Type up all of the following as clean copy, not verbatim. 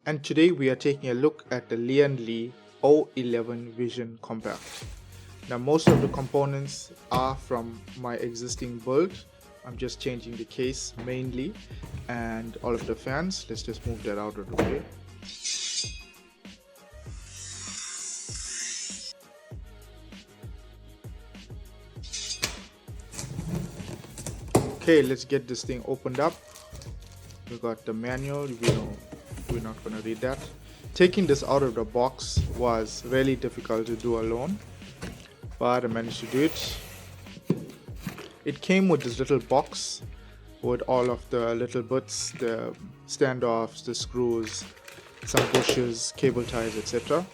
and today we are taking a look at the Lian O11 Vision Compact. Now most of the components are from my existing build. I'm just changing the case mainly, and all of the fans. Let's just move that out of the way. Okay, let's get this thing opened up. We got the manual. We're not going to read that. Taking this out of the box was really difficult to do alone, but I managed to do it. It came with this little box with all of the little bits, the standoffs, the screws, some bushes, cable ties, etc.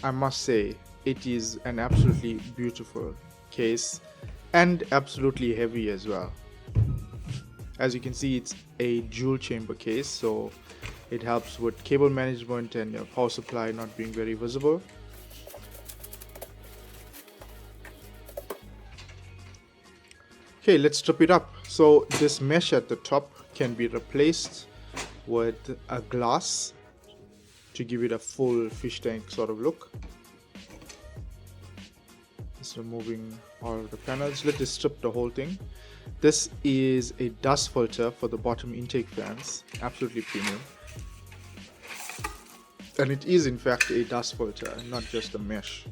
I must say, it is an absolutely beautiful case and absolutely heavy as well. As you can see, it's a dual chamber case, so it helps with cable management and your power supply not being very visible. Okay, let's strip it up. So this mesh at the top can be replaced with a glass to give it a full fish tank sort of look. Just removing all of the panels. Let's just strip the whole thing. This is a dust filter for the bottom intake fans, absolutely premium. And it is in fact a dust filter, not just a mesh.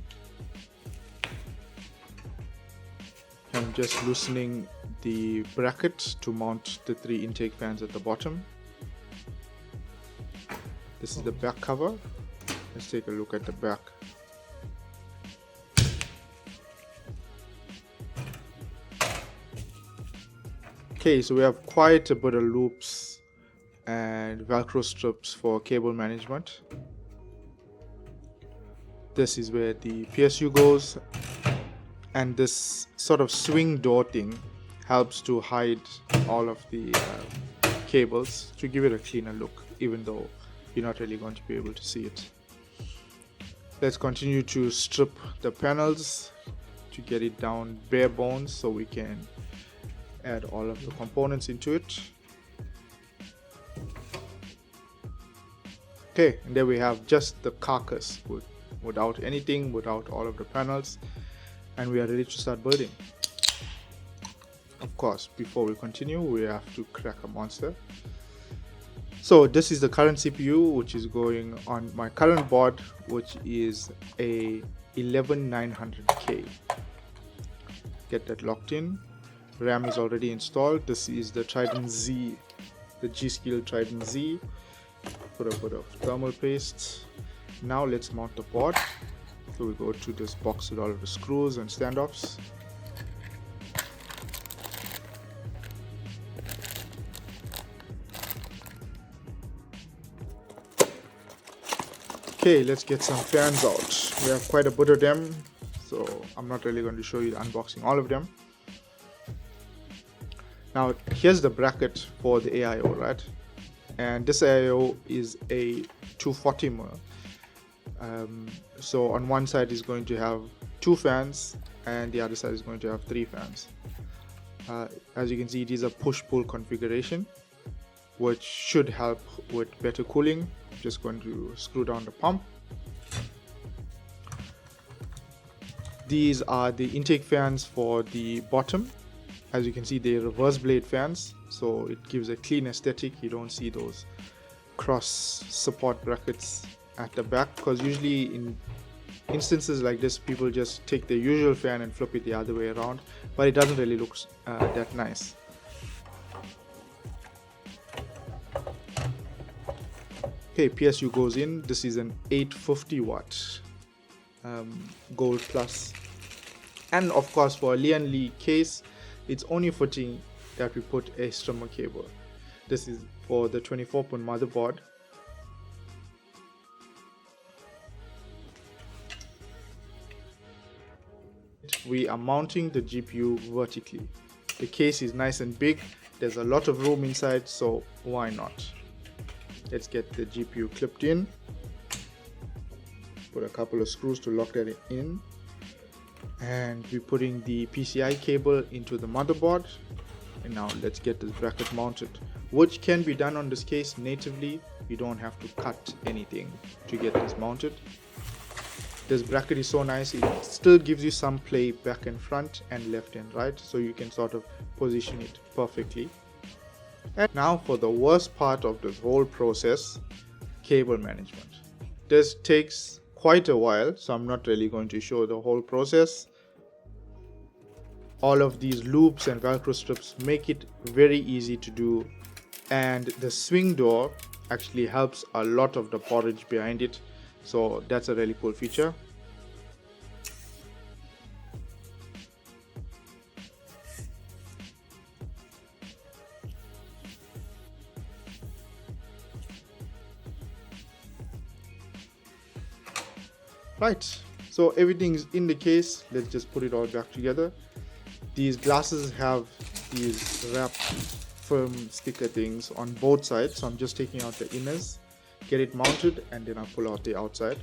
I'm just loosening the bracket to mount the 3 intake fans at the bottom. This is the back cover. Let's take a look at the back. Okay, so we have quite a bit of loops and Velcro strips for cable management. This is where the PSU goes, and this sort of swing door thing helps to hide all of the cables to give it a cleaner look, even though you're not really going to be able to see it. Let's continue to strip the panels to get it down bare bones so we can add all of the components into it. Okay, and there we have just the carcass without anything, without all of the panels, and we are ready to start building. Of course, before we continue, we have to crack a monster. So this is the current CPU which is going on my current board, which is a 11900K. Get that locked in. RAM is already installed. This is the Trident Z, the G-Skill Trident Z. Put a bit of thermal paste. Now let's mount the board. So we go to this box with all of the screws and standoffs. Okay, let's get some fans out. We have quite a bit of them, so I'm not really going to show you unboxing all of them. Now here's the bracket for the AIO, right? And this AIO is a 240mm. So on one side is going to have 2 fans and the other side is going to have 3 fans. As you can see, it is a push-pull configuration, which should help with better cooling. I'm just going to screw down the pump. These are the intake fans for the bottom. As you can see, they're reverse blade fans, so it gives a clean aesthetic. You don't see those cross support brackets at the back, because usually in instances like this, people just take the usual fan and flip it the other way around, but it doesn't really look that nice. Okay, PSU goes in. This is an 850 watt gold plus, and of course for a Lian case, it's only fitting that we put a streamer cable. This is for the 24-pin motherboard. We are mounting the GPU vertically. The case is nice and big. There's a lot of room inside, so why not? Let's get the GPU clipped in. Put a couple of screws to lock that in. And we're putting the PCI cable into the motherboard. And now let's get this bracket mounted, which can be done on this case natively. You don't have to cut anything to get this mounted. This bracket is so nice, it still gives you some play back and front and left and right, so you can sort of position it perfectly. And now for the worst part of this whole process, cable management. This takes quite a while, so I'm not really going to show the whole process. All of these loops and velcro strips make it very easy to do, and the swing door actually helps a lot of the porridge behind it, so that's a really cool feature. Right, so everything's in the case. Let's just put it all back together. These glasses have these wrapped firm sticker things on both sides, so I'm just taking out the inners, get it mounted, and then I'll pull out the outside.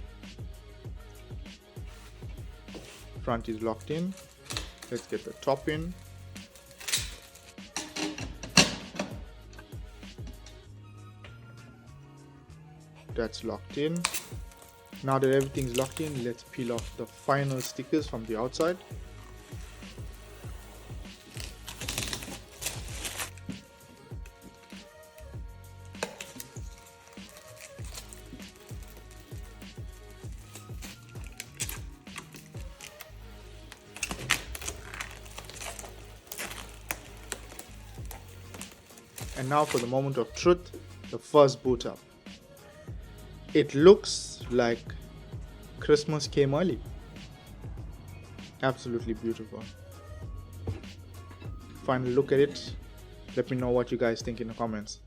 Front is locked in. Let's get the top in. That's locked in. Now that everything's locked in, let's peel off the final stickers from the outside. And now for the moment of truth, the first boot up. It looks like Christmas came early. Absolutely beautiful. Final look at it. Let me know what you guys think in the comments.